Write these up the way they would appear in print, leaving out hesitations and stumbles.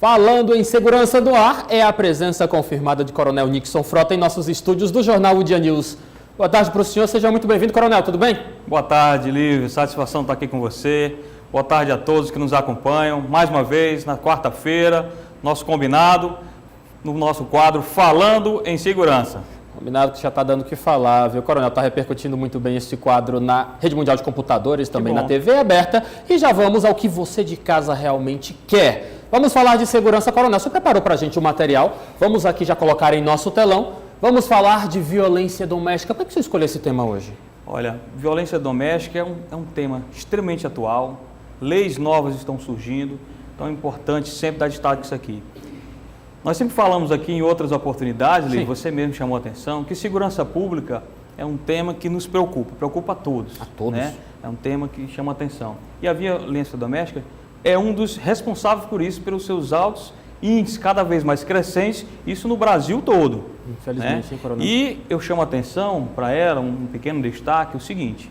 Falando em segurança do ar, é a presença confirmada de Coronel Nixon Frota em nossos estúdios do Jornal O Dia News. Boa tarde para o senhor, seja muito bem-vindo, Coronel, tudo bem? Boa tarde, Lívio, satisfação estar aqui com você. Boa tarde a todos que nos acompanham. Mais uma vez, na quarta-feira, nosso combinado, no nosso quadro Falando em Segurança. Combinado que já está dando o que falar, viu, Coronel? Está repercutindo muito bem este quadro na Rede Mundial de Computadores, também na TV aberta. E já vamos ao que você de casa realmente quer. Vamos falar de segurança, Coronel. Você preparou para a gente o material? Vamos aqui já colocar em nosso telão. Vamos falar de violência doméstica. Por que você escolheu esse tema hoje? Olha, violência doméstica é um tema extremamente atual. Leis novas estão surgindo. Então é importante sempre dar destaque isso aqui. Nós sempre falamos aqui em outras oportunidades, Lívio, você mesmo chamou a atenção, que segurança pública é um tema que nos preocupa a todos. A todos. Né? É um tema que chama a atenção. E a violência doméstica é um dos responsáveis por isso, pelos seus altos índices cada vez mais crescentes, isso no Brasil todo. Infelizmente, hein, Coronel? E eu chamo a atenção para ela, um pequeno destaque, o seguinte: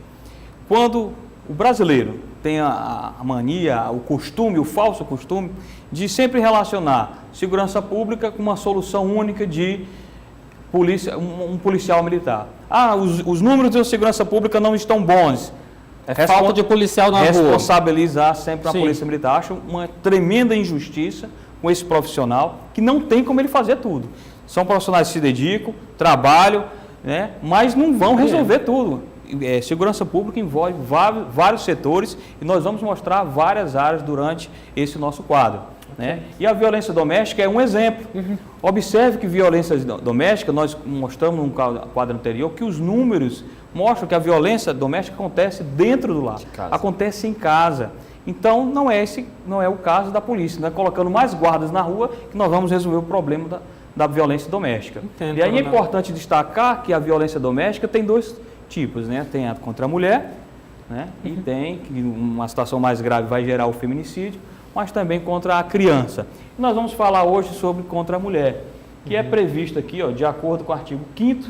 quando o brasileiro tem a mania, o costume, o falso costume, de sempre relacionar segurança pública com uma solução única de polícia, um policial militar. Os números de segurança pública não estão bons. É falta de policial na rua. Responsabilizar sempre a Sim. polícia militar. Acho uma tremenda injustiça com esse profissional, que não tem como ele fazer tudo. São profissionais que se dedicam, trabalham, né, mas não vão resolver tudo. Segurança pública envolve vários setores e nós vamos mostrar várias áreas durante esse nosso quadro. Né? E a violência doméstica é um exemplo. Observe que violência doméstica, nós mostramos num quadro anterior, que os números mostram que a violência doméstica acontece dentro do lar, acontece em casa. Então não é o caso da polícia, não é colocando mais guardas na rua que nós vamos resolver o problema da violência doméstica. Entendo, e aí é Coronel. importante destacar que a violência doméstica tem dois tipos, né? Tem a contra a mulher, né? E tem, que uma situação mais grave vai gerar o feminicídio, mas também contra a criança. E nós vamos falar hoje sobre contra a mulher, que é previsto aqui, ó, de acordo com o artigo 5º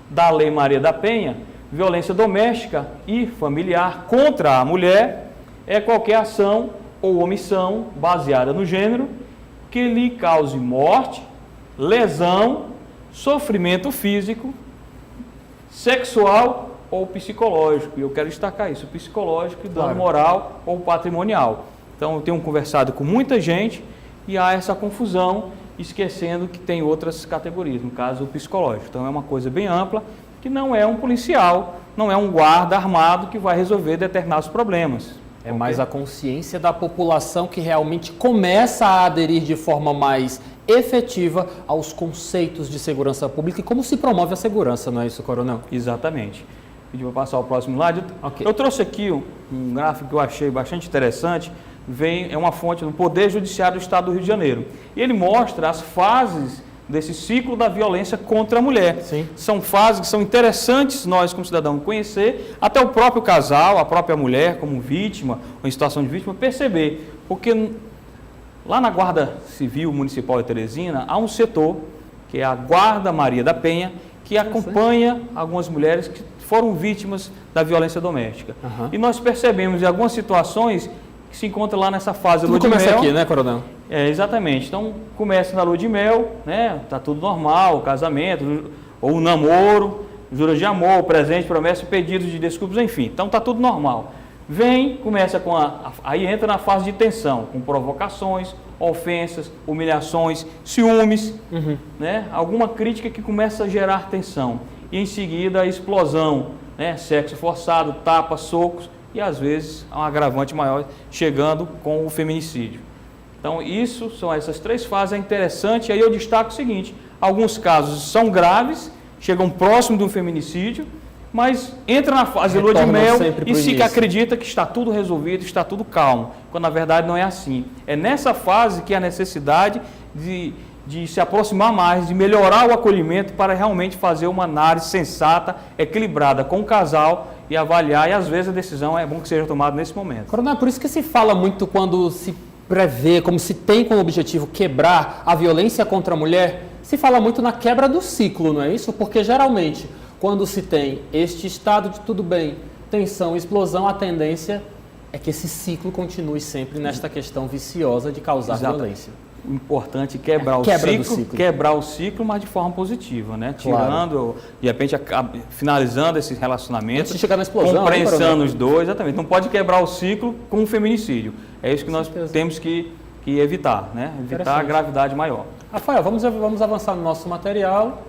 da Lei Maria da Penha, violência doméstica e familiar contra a mulher é qualquer ação ou omissão baseada no gênero que lhe cause morte, lesão, sofrimento físico, sexual ou psicológico. E eu quero destacar isso, psicológico e dano moral ou patrimonial. Então eu tenho conversado com muita gente e há essa confusão, esquecendo que tem outras categorias, no caso o psicológico. Então é uma coisa bem ampla, que não é um policial, não é um guarda armado que vai resolver determinados problemas. É mais a consciência da população que realmente começa a aderir de forma mais efetiva aos conceitos de segurança pública e como se promove a segurança, não é isso, Coronel? Exatamente. Pedi para passar o próximo slide. Ok. Eu trouxe aqui um gráfico que eu achei bastante interessante, é uma fonte do Poder Judiciário do Estado do Rio de Janeiro. E ele mostra as fases desse ciclo da violência contra a mulher. Sim. São fases que são interessantes nós, como cidadão, conhecer, até o próprio casal, a própria mulher como vítima, ou em situação de vítima, perceber. Porque lá na Guarda Civil Municipal de Teresina, há um setor, que é a Guarda Maria da Penha, que acompanha algumas mulheres que foram vítimas da violência doméstica. E nós percebemos em algumas situações que se encontram lá nessa fase Tudo lua de mel. começa aqui, né, Coronel? Exatamente. Então, começa na lua de mel, né? Tá tudo normal, o casamento, ou o namoro, juras de amor, presente, promessa, pedidos de desculpas, enfim. Então, tá tudo normal. Começa com aí entra na fase de tensão, com provocações, ofensas, humilhações, ciúmes, né? Alguma crítica que começa a gerar tensão. E em seguida a explosão, né? Sexo forçado, tapas, socos e às vezes um agravante maior, chegando com o feminicídio. Então são essas três fases, é interessante. Aí eu destaco o seguinte: alguns casos são graves, chegam próximo de um feminicídio, mas entra na fase de lua de mel e se acredita que está tudo resolvido, está tudo calmo, quando na verdade não é assim. É nessa fase que há necessidade de se aproximar mais, de melhorar o acolhimento para realmente fazer uma análise sensata, equilibrada com o casal e avaliar, e às vezes a decisão é bom que seja tomada nesse momento. Coronel, por isso que se fala muito quando se prevê, como se tem como objetivo quebrar a violência contra a mulher, se fala muito na quebra do ciclo, não é isso? Porque geralmente, quando se tem este estado de tudo bem, tensão, explosão, a tendência é que esse ciclo continue sempre nesta questão viciosa de causar violência. o importante é quebrar o ciclo, mas de forma positiva, né? Tirando, de repente, finalizando esses relacionamentos, chegar na explosão, compensando os dois, exatamente. Não pode quebrar o ciclo com um feminicídio. É isso que nós temos que evitar, né? Evitar a gravidade maior. Rafael, vamos avançar no nosso material.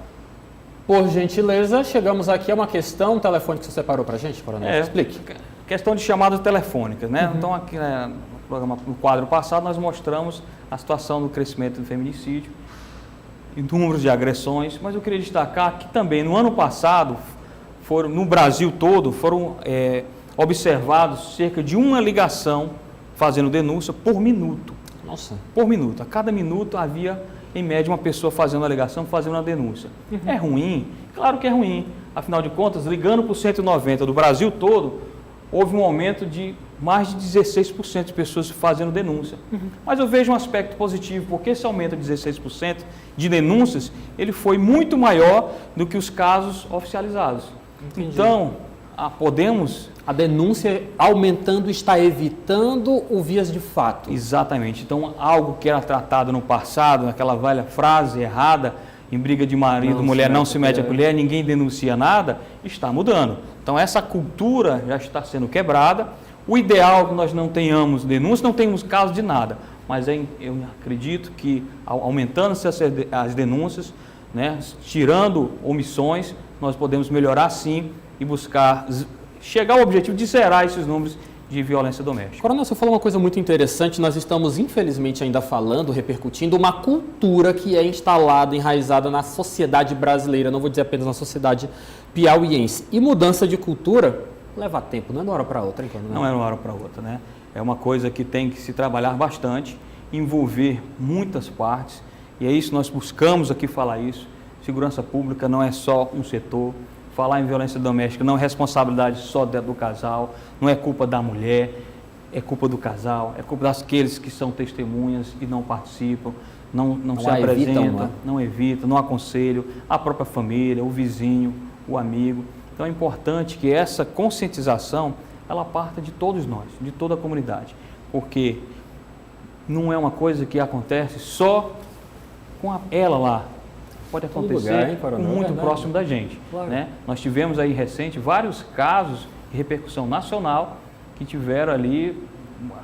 Por gentileza, chegamos aqui a uma questão, um telefone que você separou para a gente, Coronel? Explique. Questão de chamadas telefônicas, né? Então, aqui no quadro passado, nós mostramos a situação do crescimento do feminicídio e números de agressões, mas eu queria destacar que também no ano passado, no Brasil todo, foram observados cerca de uma ligação fazendo denúncia por minuto. Nossa. Por minuto. A cada minuto havia, em média, uma pessoa fazendo a ligação, fazendo a denúncia. É ruim? Claro que é ruim. Afinal de contas, ligando para o 190 do Brasil todo, houve um aumento de mais de 16% de pessoas fazendo denúncia. Mas eu vejo um aspecto positivo, porque esse aumento de 16% de denúncias, ele foi muito maior do que os casos oficializados. Entendi. Então, a denúncia aumentando está evitando o vias de fato. Exatamente. Então, algo que era tratado no passado, naquela velha frase errada, em briga de marido, mulher não se mete a colher, ninguém denuncia nada, está mudando. Então, essa cultura já está sendo quebrada. O ideal é que nós não tenhamos denúncia, não tenhamos caso de nada, mas eu acredito que aumentando-se as denúncias, né, tirando omissões, nós podemos melhorar sim e buscar chegar ao objetivo de zerar esses números de violência doméstica. Coronel, você falou uma coisa muito interessante, nós estamos infelizmente ainda falando, repercutindo uma cultura que é instalada, enraizada na sociedade brasileira, não vou dizer apenas na sociedade piauiense. E mudança de cultura leva tempo, não é de uma hora para outra, hein, Coronel? Não é de uma hora para outra, né? É uma coisa que tem que se trabalhar bastante, envolver muitas partes, e é isso que nós buscamos aqui falar isso. Segurança pública não é só um setor. Falar em violência doméstica não é responsabilidade só do casal, não é culpa da mulher, é culpa do casal, é culpa daqueles que são testemunhas e não participam, não se apresentam, não evitam, não aconselham, a própria família, o vizinho, o amigo. Então é importante que essa conscientização, ela parta de todos nós, de toda a comunidade, porque não é uma coisa que acontece só com ela lá. Pode acontecer muito próximo da gente. Claro. Né? Nós tivemos aí recente vários casos de repercussão nacional que tiveram ali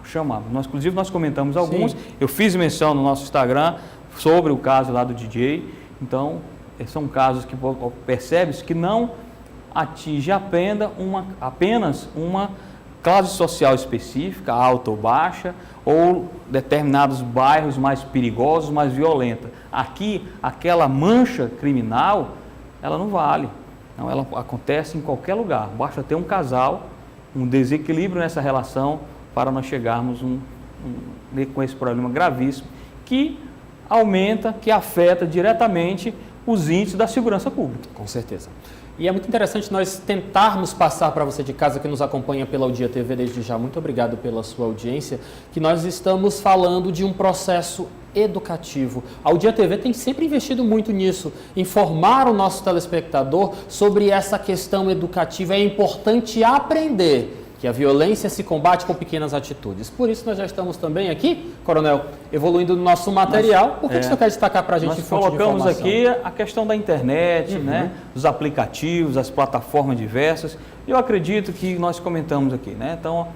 chamado. Inclusive nós comentamos alguns. Sim. Eu fiz menção no nosso Instagram sobre o caso lá do DJ. Então, são casos que percebe-se que não atinge apenas uma classe social específica, alta ou baixa, ou determinados bairros mais perigosos, mais violentos. Aqui, aquela mancha criminal, ela não vale. Não, ela acontece em qualquer lugar. Basta ter um casal, um desequilíbrio nessa relação para nós chegarmos com esse problema gravíssimo que aumenta, que afeta diretamente os índices da segurança pública. Com certeza. E é muito interessante nós tentarmos passar para você de casa que nos acompanha pela Dia TV desde já. Muito obrigado pela sua audiência, que nós estamos falando de um processo educativo. A Dia TV tem sempre investido muito nisso, informar o nosso telespectador sobre essa questão educativa. É importante aprender que a violência se combate com pequenas atitudes. Por isso nós já estamos também aqui, Coronel, evoluindo no nosso material. Por que o senhor quer destacar para a gente? Nós colocamos aqui a questão da internet, né, os aplicativos, as plataformas diversas. Eu acredito que nós comentamos aqui, né? Então,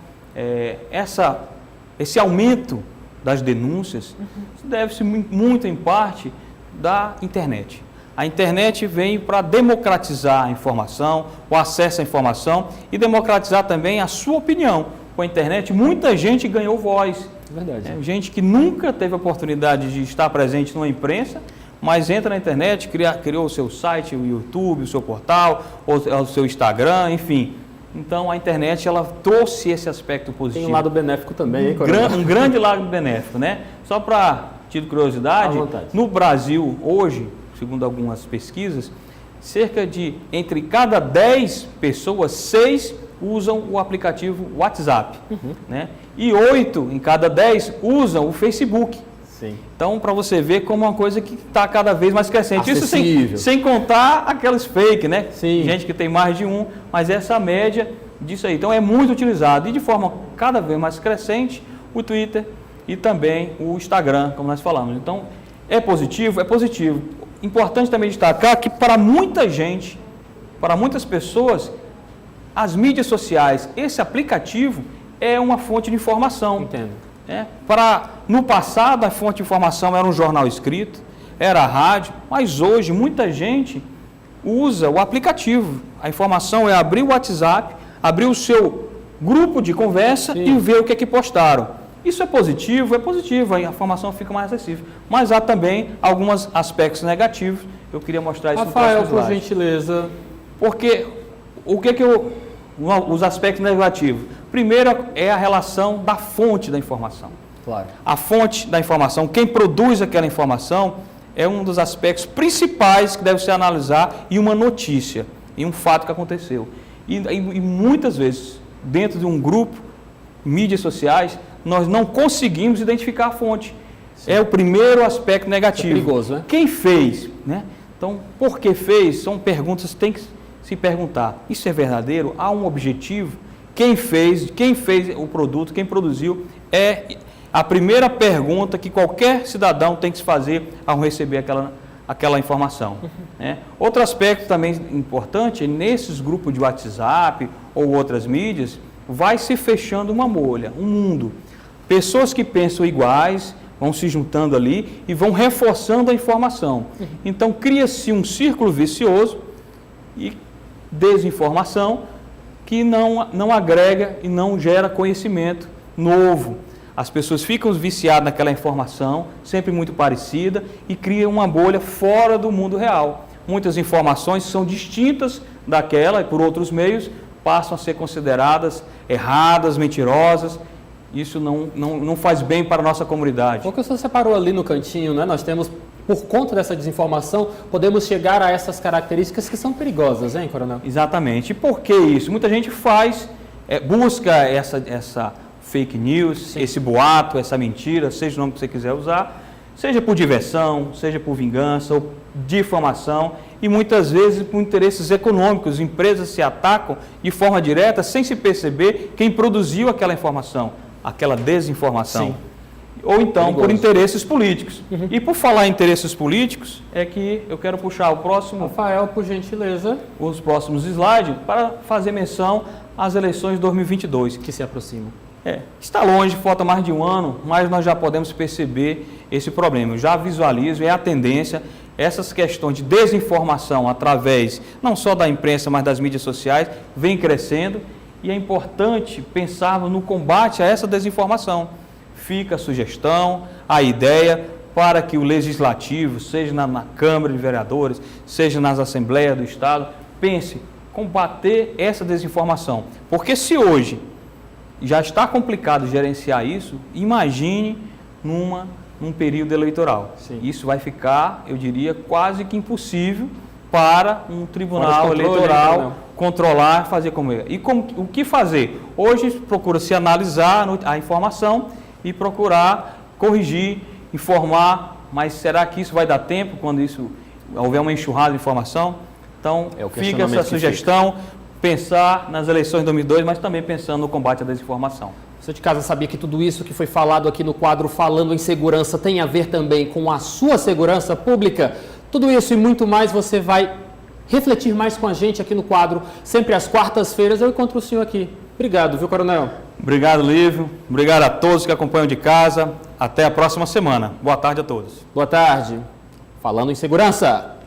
esse aumento das denúncias deve-se muito em parte da internet. A internet vem para democratizar a informação, o acesso à informação e democratizar também a sua opinião. Com a internet, muita gente ganhou voz. Verdade. Gente que nunca teve a oportunidade de estar presente numa imprensa, mas entra na internet, criou o seu site, o YouTube, o seu portal, o seu Instagram, enfim. Então, a internet ela trouxe esse aspecto positivo. Tem um lado benéfico também, hein, um grande lado benéfico, né? Só para ter curiosidade, no Brasil, hoje, segundo algumas pesquisas, cerca de, entre cada 10 pessoas, 6 usam o aplicativo WhatsApp, né? E 8 em cada 10 usam o Facebook. Sim. Então, para você ver como uma coisa que está cada vez mais crescente. Acessível. Isso sem contar aqueles fake, né? Sim. Gente que tem mais de um, mas essa média disso aí. Então, é muito utilizado e de forma cada vez mais crescente o Twitter, e também o Instagram, como nós falamos. Então, é positivo? É positivo. Importante também destacar que para muita gente, para muitas pessoas, as mídias sociais, esse aplicativo é uma fonte de informação. Entendo. No passado, a fonte de informação era um jornal escrito, era a rádio, mas hoje muita gente usa o aplicativo. A informação é abrir o WhatsApp, abrir o seu grupo de conversa e ver o que é que postaram. Isso é positivo, a informação fica mais acessível. Mas há também alguns aspectos negativos. Eu queria mostrar isso no próximo slide. Rafael, por gentileza. Porque os aspectos negativos? Primeiro é a relação da fonte da informação. Claro. A fonte da informação, quem produz aquela informação, é um dos aspectos principais que deve ser analisado em uma notícia, em um fato que aconteceu. E muitas vezes, dentro de um grupo, mídias sociais, nós não conseguimos identificar a fonte. Sim. É o primeiro aspecto negativo. É perigoso, né? Quem fez? Né? Então, por que fez? São perguntas que tem que se perguntar. Isso é verdadeiro? Há um objetivo? Quem fez o produto, quem produziu, é a primeira pergunta que qualquer cidadão tem que se fazer ao receber aquela informação. Né? Outro aspecto também importante, nesses grupos de WhatsApp ou outras mídias, vai se fechando uma bolha, um mundo. Pessoas que pensam iguais vão se juntando ali e vão reforçando a informação. Então, cria-se um círculo vicioso e desinformação que não agrega e não gera conhecimento novo. As pessoas ficam viciadas naquela informação, sempre muito parecida, e criam uma bolha fora do mundo real. Muitas informações são distintas daquela e por outros meios passam a ser consideradas erradas, mentirosas. Isso não faz bem para a nossa comunidade. O que você separou ali no cantinho, né? Nós temos, por conta dessa desinformação, podemos chegar a essas características que são perigosas, hein, Coronel? Exatamente. E por que isso? Muita gente busca essa fake news, sim, esse boato, essa mentira, seja o nome que você quiser usar, seja por diversão, seja por vingança ou difamação, e muitas vezes por interesses econômicos. Empresas se atacam de forma direta sem se perceber quem produziu aquela informação, aquela desinformação. Sim. Ou então perigoso, por interesses políticos. E por falar em interesses políticos, é que eu quero puxar o próximo... Rafael, por gentileza. Os próximos slides para fazer menção às eleições de 2022. Que se aproximam. Está longe, falta mais de um ano, mas nós já podemos perceber esse problema. Eu já visualizo, é a tendência, essas questões de desinformação através não só da imprensa, mas das mídias sociais, vem crescendo, e é importante pensarmos no combate a essa desinformação. Fica a sugestão, a ideia para que o Legislativo, seja na Câmara de Vereadores, seja nas Assembleias do Estado, pense combater essa desinformação. Porque se hoje já está complicado gerenciar isso, imagine num período eleitoral. Sim. Isso vai ficar, eu diria, quase que impossível para um tribunal eleitoral controlar, fazer como é. E o que fazer? Hoje procura-se analisar a informação e procurar corrigir, informar, mas será que isso vai dar tempo quando houver uma enxurrada de informação? Então, fica essa sugestão. Pensar nas eleições de 2002, mas também pensando no combate à desinformação. Você de casa sabia que tudo isso que foi falado aqui no quadro Falando em Segurança tem a ver também com a sua segurança pública? Tudo isso e muito mais você vai refletir mais com a gente aqui no quadro, sempre às quartas-feiras. Eu encontro o senhor aqui. Obrigado, viu, Coronel? Obrigado, Lívio. Obrigado a todos que acompanham de casa. Até a próxima semana. Boa tarde a todos. Boa tarde. Falando em Segurança.